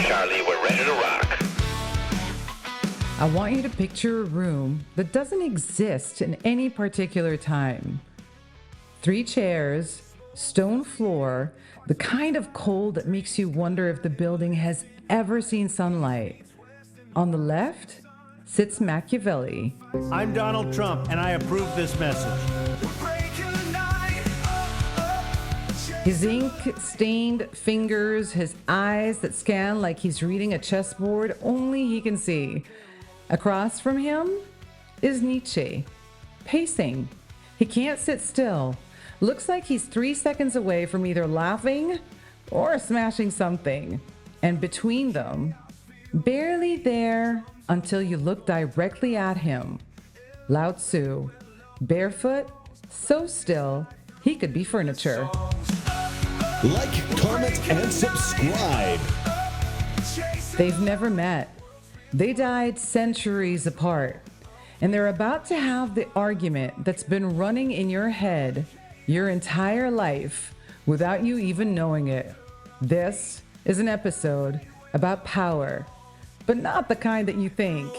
Charli, we're ready to rock. I want you to picture a room that doesn't exist in any particular time. 3 chairs, stone floor, the kind of cold that makes you wonder if the building has ever seen sunlight. On the left sits Machiavelli. I'm Donald Trump, and I approve this message. His ink-stained fingers, his eyes that scan like he's reading a chessboard only he can see. Across from him is Nietzsche, pacing. He can't sit still. Looks like he's 3 seconds away from either laughing or smashing something. And between them, barely there until you look directly at him, Lao Tzu, barefoot, so still he could be furniture. Like, comment, and subscribe. They've never met. They died centuries apart, and they're about to have the argument that's been running in your head your entire life without you even knowing it. This is an episode about power, but not the kind that you think.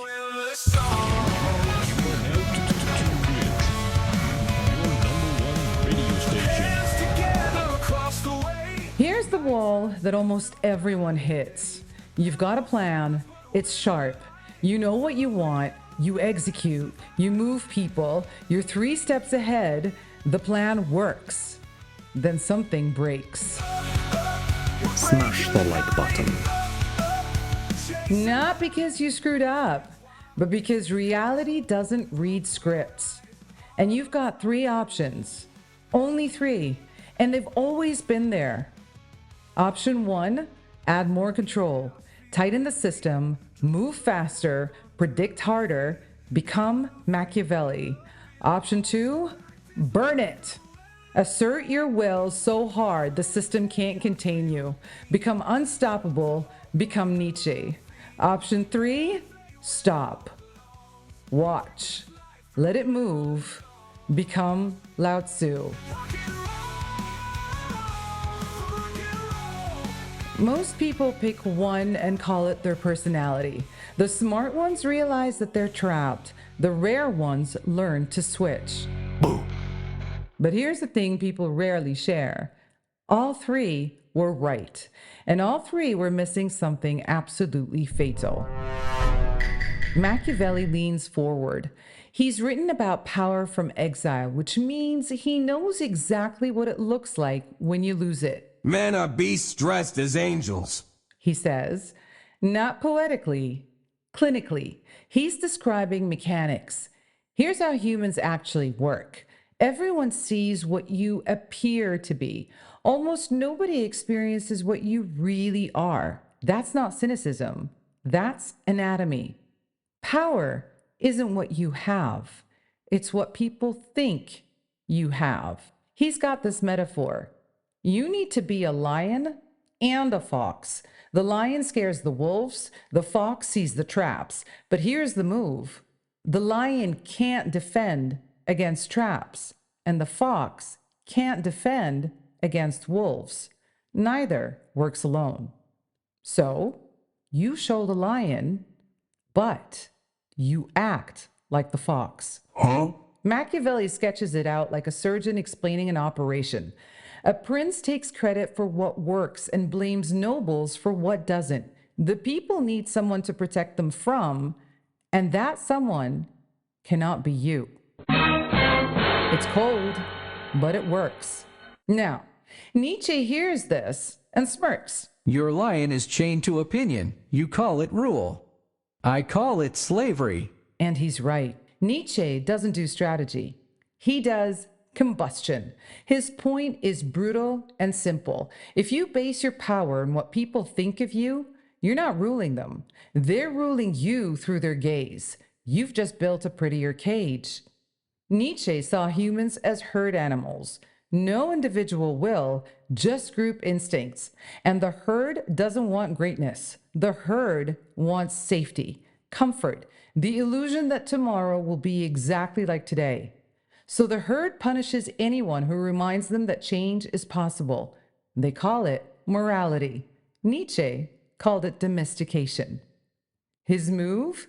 Here's the wall that almost everyone hits. You've got a plan. It's sharp. You know what you want. You execute. You move people. You're 3 steps ahead. The plan works. Then something breaks. Smash the like button. Not because you screwed up, but because reality doesn't read scripts. And you've got 3 options. Only 3. And they've always been there. Option 1, add more control. Tighten the system, move faster, predict harder, become Machiavelli. Option 2, burn it. Assert your will so hard the system can't contain you. Become unstoppable, become Nietzsche. Option 3, stop. Watch. Let it move. Become Lao Tzu. Most people pick one and call it their personality. The smart ones realize that they're trapped. The rare ones learn to switch. Boom. But here's the thing people rarely share. All 3 were right, and all 3 were missing something absolutely fatal. Machiavelli leans forward. He's written about power from exile, which means he knows exactly what it looks like when you lose it. Men are beasts dressed as angels, He says, not poetically, clinically. He's describing mechanics. Here's how humans actually work. Everyone sees what you appear to be. Almost nobody experiences what you really are. That's not cynicism. That's anatomy. Power isn't what you have. It's what people think you have. He's got this metaphor. You need to be a lion and a fox. The lion scares the wolves, the fox sees the traps. But here's the move. The lion can't defend against traps, and the fox can't defend against wolves. Neither works alone. So, you show the lion, but you act like the fox. huh? Machiavelli sketches it out like a surgeon explaining an operation. A prince takes credit for what works and blames nobles for what doesn't. The people need someone to protect them from, and that someone cannot be you. It's cold, but it works. Now, Nietzsche hears this and smirks. Your lion is chained to opinion. You call it rule. I call it slavery. And he's right. Nietzsche doesn't do strategy. He does combustion. His point is brutal and simple. If you base your power on what people think of you, you're not ruling them. They're ruling you through their gaze. You've just built a prettier cage. Nietzsche saw humans as herd animals. No individual will, just group instincts. And the herd doesn't want greatness. The herd wants safety, comfort, the illusion that tomorrow will be exactly like today. So the herd punishes anyone who reminds them that change is possible. They call it morality. Nietzsche called it domestication. His move?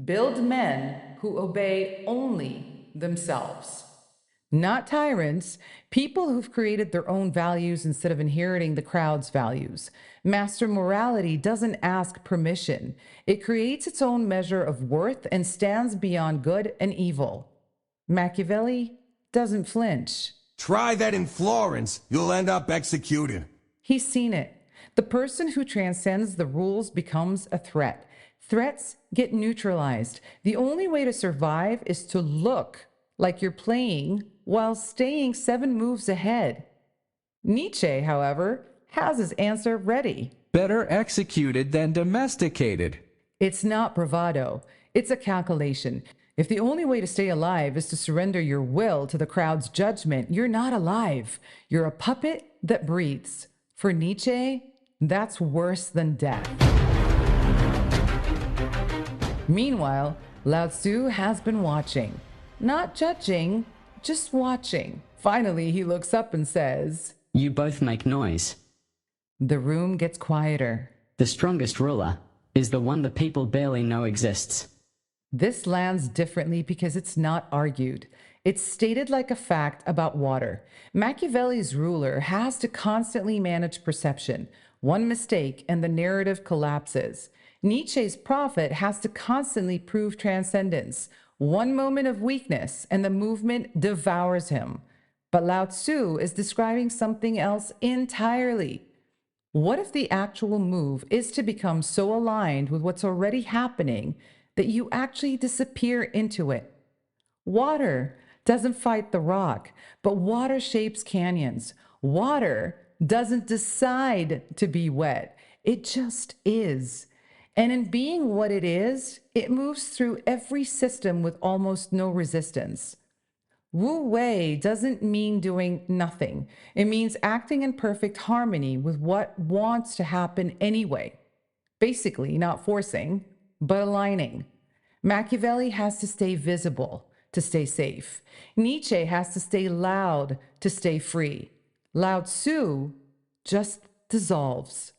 Build men who obey only themselves. Not tyrants, people who've created their own values instead of inheriting the crowd's values. Master morality doesn't ask permission. It creates its own measure of worth and stands beyond good and evil. Machiavelli doesn't flinch. Try that in Florence. You'll end up executed. He's seen it. The person who transcends the rules becomes a threat. Threats get neutralized. The only way to survive is to look like you're playing while staying 7 moves ahead. Nietzsche, however, has his answer ready. Better executed than domesticated. It's not bravado. It's a calculation. If the only way to stay alive is to surrender your will to the crowd's judgment, you're not alive. You're a puppet that breathes. For Nietzsche, that's worse than death. Meanwhile, Lao Tzu has been watching. Not judging, just watching. Finally, he looks up and says, "You both make noise. The room gets quieter. The strongest ruler is the one the people barely know exists." This lands differently because it's not argued. It's stated like a fact about water. Machiavelli's ruler has to constantly manage perception. One mistake and the narrative collapses. Nietzsche's prophet has to constantly prove transcendence. One moment of weakness and the movement devours him. But Lao Tzu is describing something else entirely. What if the actual move is to become so aligned with what's already happening that you actually disappear into it? Water doesn't fight the rock, but water shapes canyons. Water doesn't decide to be wet. It just is. And in being what it is, it moves through every system with almost no resistance. Wu Wei doesn't mean doing nothing. It means acting in perfect harmony with what wants to happen anyway. Basically, not forcing, but aligning. Machiavelli has to stay visible to stay safe. Nietzsche has to stay loud to stay free. Lao Tzu just dissolves.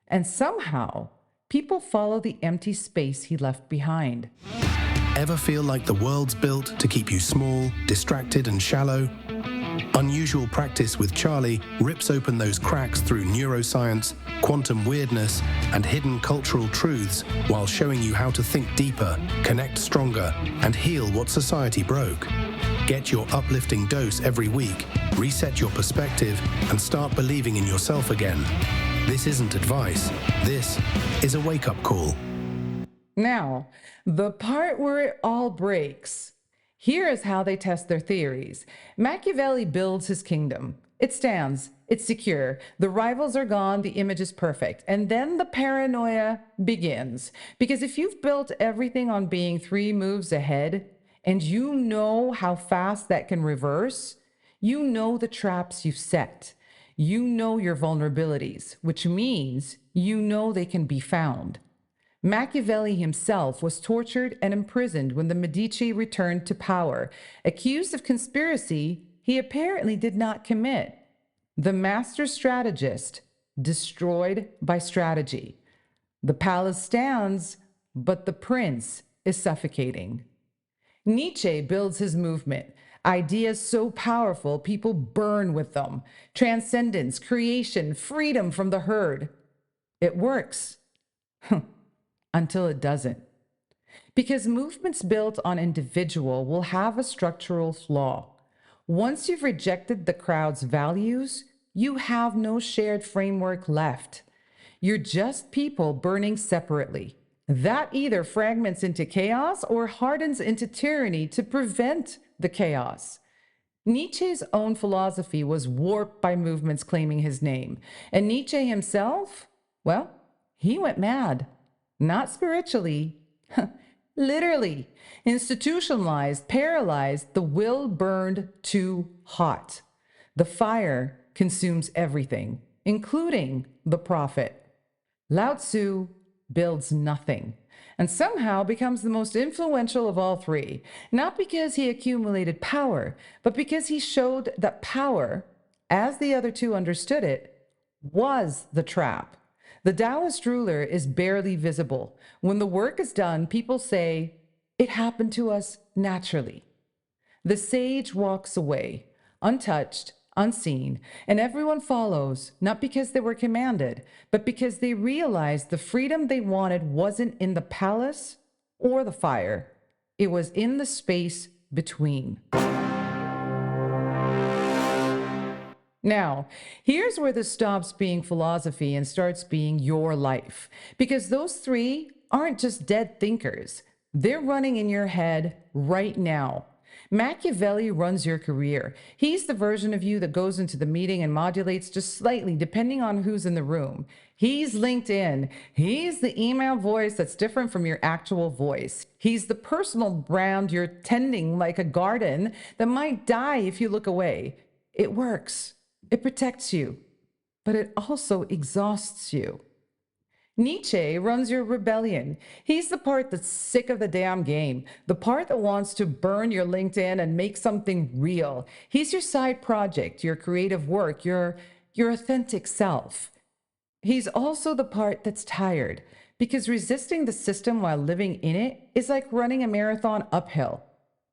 And somehow, people follow the empty space he left behind. Ever feel like the world's built to keep you small, distracted, and shallow? Unusual Practice with Charli rips open those cracks through neuroscience, quantum weirdness, and hidden cultural truths while showing you how to think deeper, connect stronger, and heal what society broke. Get your uplifting dose every week, reset your perspective, and start believing in yourself again. This isn't advice. This is a wake-up call. Now, the part where it all breaks. Here is how they test their theories. Machiavelli builds his kingdom. It stands. It's secure. The rivals are gone. The image is perfect. And then the paranoia begins. Because if you've built everything on being 3 moves ahead, and you know how fast that can reverse, you know the traps you've set. You know your vulnerabilities, which means you know they can be found. Machiavelli himself was tortured and imprisoned when the Medici returned to power. Accused of conspiracy, he apparently did not commit. The master strategist, destroyed by strategy. The palace stands, but the prince is suffocating. Nietzsche builds his movement. Ideas so powerful, people burn with them. Transcendence, creation, freedom from the herd. It works. Until it doesn't. Because movements built on individual will have a structural flaw. Once you've rejected the crowd's values, you have no shared framework left. You're just people burning separately. That either fragments into chaos or hardens into tyranny to prevent the chaos. Nietzsche's own philosophy was warped by movements claiming his name. And Nietzsche himself, well, he went mad. Not spiritually, literally. Institutionalized, paralyzed, the will burned too hot. The fire consumes everything, including the prophet. Lao Tzu builds nothing and somehow becomes the most influential of all 3, not because he accumulated power, but because he showed that power, as the other 2 understood it, was the trap. The Taoist ruler is barely visible. When the work is done, people say, "It happened to us naturally." The sage walks away, untouched, unseen, and everyone follows, not because they were commanded, but because they realized the freedom they wanted wasn't in the palace or the fire. It was in the space between. Now, here's where this stops being philosophy and starts being your life. Because those three aren't just dead thinkers. They're running in your head right now. Machiavelli runs your career. He's the version of you that goes into the meeting and modulates just slightly depending on who's in the room. He's LinkedIn. He's the email voice that's different from your actual voice. He's the personal brand you're tending like a garden that might die if you look away. It works. It protects you, but it also exhausts you. Nietzsche runs your rebellion. He's the part that's sick of the damn game, the part that wants to burn your LinkedIn and make something real. He's your side project, your creative work, your authentic self. He's also the part that's tired, because resisting the system while living in it is like running a marathon uphill,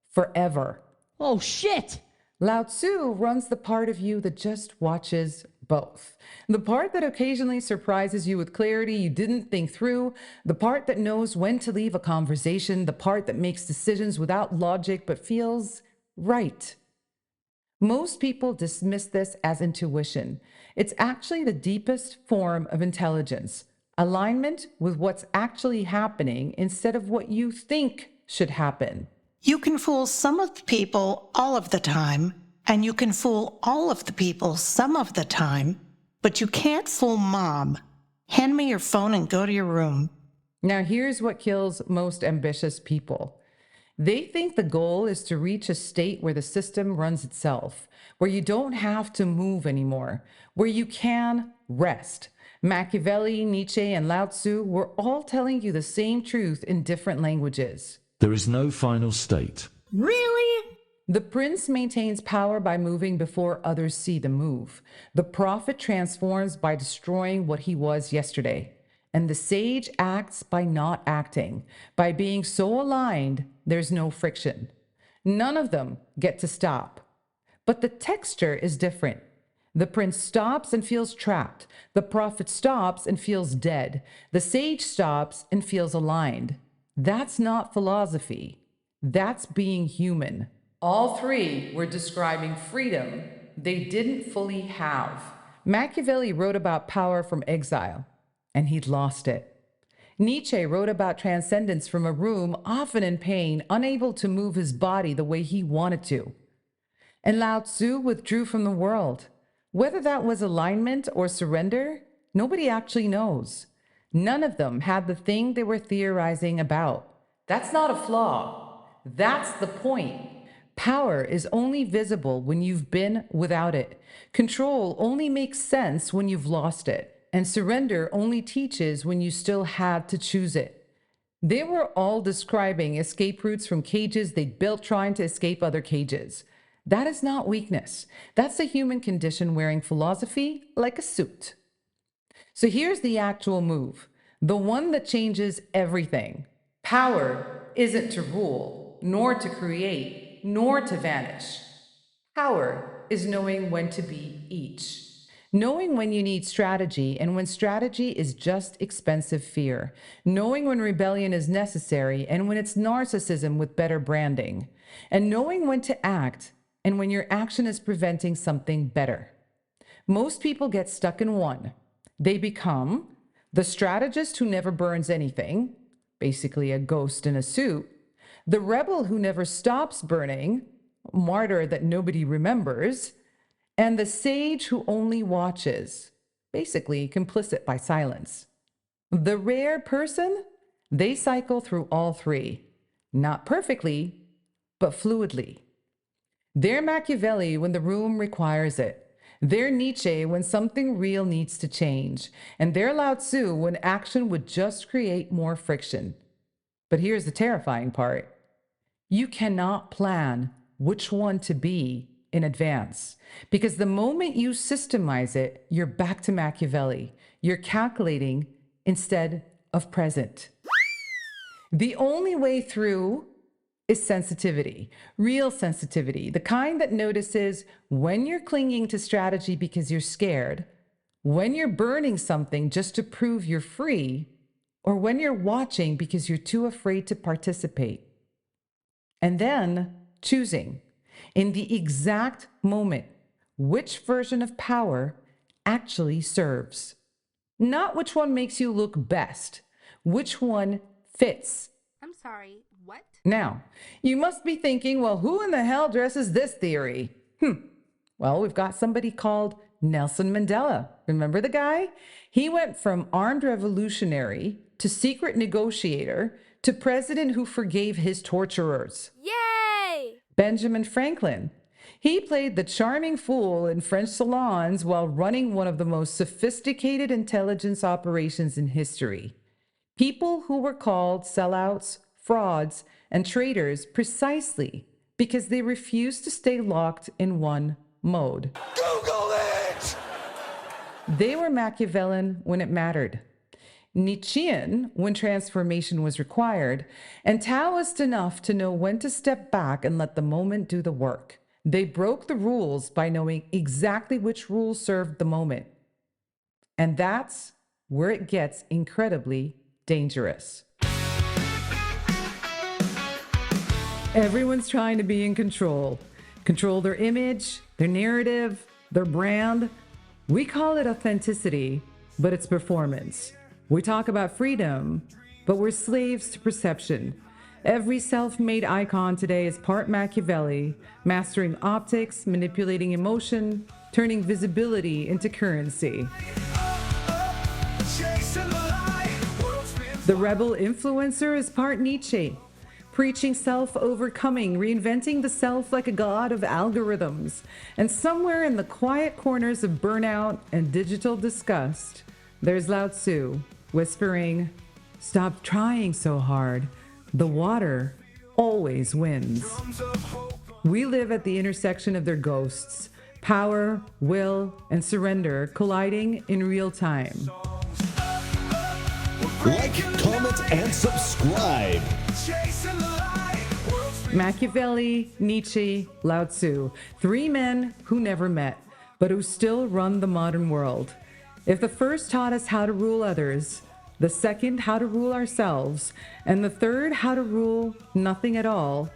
forever. Oh, shit! Lao Tzu runs the part of you that just watches both. The part that occasionally surprises you with clarity you didn't think through, the part that knows when to leave a conversation, the part that makes decisions without logic but feels right. Most people dismiss this as intuition. It's actually the deepest form of intelligence, alignment with what's actually happening instead of what you think should happen. You can fool some of the people all of the time, and you can fool all of the people some of the time, but you can't fool Mom. Hand me your phone and go to your room. Now here's what kills most ambitious people. They think the goal is to reach a state where the system runs itself, where you don't have to move anymore, where you can rest. Machiavelli, Nietzsche, and Lao Tzu were all telling you the same truth in different languages. There is no final state. Really? The prince maintains power by moving before others see the move. The prophet transforms by destroying what he was yesterday. And the sage acts by not acting. By being so aligned, there's no friction. None of them get to stop. But the texture is different. The prince stops and feels trapped. The prophet stops and feels dead. The sage stops and feels aligned. That's not philosophy. That's being human. All three were describing freedom they didn't fully have. Machiavelli wrote about power from exile, and he'd lost it. Nietzsche wrote about transcendence from a room, often in pain, unable to move his body the way he wanted to. And Lao Tzu withdrew from the world. Whether that was alignment or surrender, nobody actually knows. None of them had the thing they were theorizing about. That's not a flaw. That's the point. Power is only visible when you've been without it. Control only makes sense when you've lost it. And surrender only teaches when you still had to choose it. They were all describing escape routes from cages they'd built trying to escape other cages. That is not weakness. That's the human condition wearing philosophy like a suit. So here's the actual move, the one that changes everything. Power isn't to rule, nor to create, nor to vanish. Power is knowing when to be each. Knowing when you need strategy and when strategy is just expensive fear. Knowing when rebellion is necessary and when it's narcissism with better branding. And knowing when to act and when your action is preventing something better. Most people get stuck in one. They become the strategist who never burns anything, basically a ghost in a suit, the rebel who never stops burning, martyr that nobody remembers, and the sage who only watches, basically complicit by silence. The rare person, they cycle through all three, not perfectly, but fluidly. They're Machiavelli when the room requires it. They're Nietzsche when something real needs to change. And they're Lao Tzu when action would just create more friction. But here's the terrifying part. You cannot plan which one to be in advance. Because the moment you systemize it, you're back to Machiavelli. you're calculating instead of present. The only way through is sensitivity, real sensitivity, the kind that notices when you're clinging to strategy because you're scared, when you're burning something just to prove you're free, or when you're watching because you're too afraid to participate. And then choosing in the exact moment which version of power actually serves. Not which one makes you look best, which one fits. I'm sorry, what? Now, you must be thinking, well, who in the hell dresses this theory? Well, we've got somebody called Nelson Mandela. Remember the guy? He went from armed revolutionary to secret negotiator to president who forgave his torturers. Yay! Benjamin Franklin. He played the charming fool in French salons while running one of the most sophisticated intelligence operations in history. People who were called sellouts, frauds, and traitors precisely because they refused to stay locked in one mode. Google it! They were Machiavellian when it mattered, Nietzschean when transformation was required, and Taoist enough to know when to step back and let the moment do the work. They broke the rules by knowing exactly which rules served the moment. And that's where it gets incredibly dangerous. Everyone's trying to be in control. Control their image, their narrative, their brand. We call it authenticity, but it's performance. We talk about freedom, but we're slaves to perception. Every self-made icon today is part Machiavelli, mastering optics, manipulating emotion, turning visibility into currency. The rebel influencer is part Nietzsche, preaching self-overcoming, reinventing the self like a god of algorithms. And somewhere in the quiet corners of burnout and digital disgust, there's Lao Tzu, whispering, "Stop trying so hard. The water always wins." We live at the intersection of their ghosts, power, will, and surrender colliding in real time. Like, comment, and subscribe. Machiavelli, Nietzsche, Lao Tzu, three men who never met, but who still run the modern world. If the first taught us how to rule others, the second how to rule ourselves, and the third how to rule nothing at all,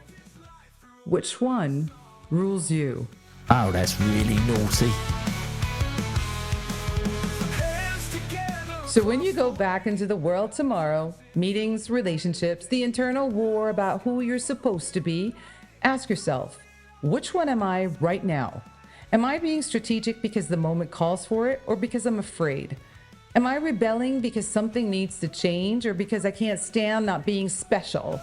which one rules you? Oh, that's really naughty. So when you go back into the world tomorrow, meetings, relationships, the internal war about who you're supposed to be, ask yourself, which one am I right now? Am I being strategic because the moment calls for it, or because I'm afraid? Am I rebelling because something needs to change, or because I can't stand not being special?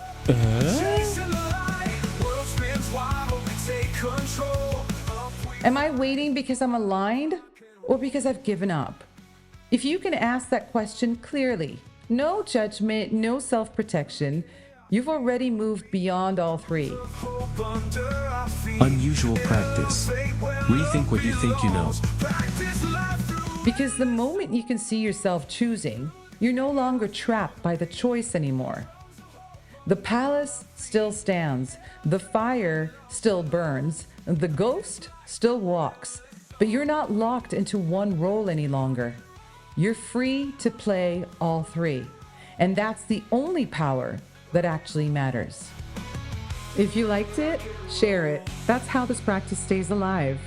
Am I waiting because I'm aligned, or because I've given up? If you can ask that question clearly, no judgment, no self-protection, you've already moved beyond all three. Unusual practice. Rethink what you think you know. Because the moment you can see yourself choosing, you're no longer trapped by the choice anymore. The palace still stands, the fire still burns, the ghost still walks, but you're not locked into one role any longer. You're free to play all three, and that's the only power that actually matters. If you liked it, share it. That's how this practice stays alive.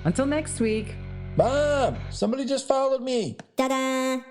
Until next week. Mom, somebody just followed me. Ta-da!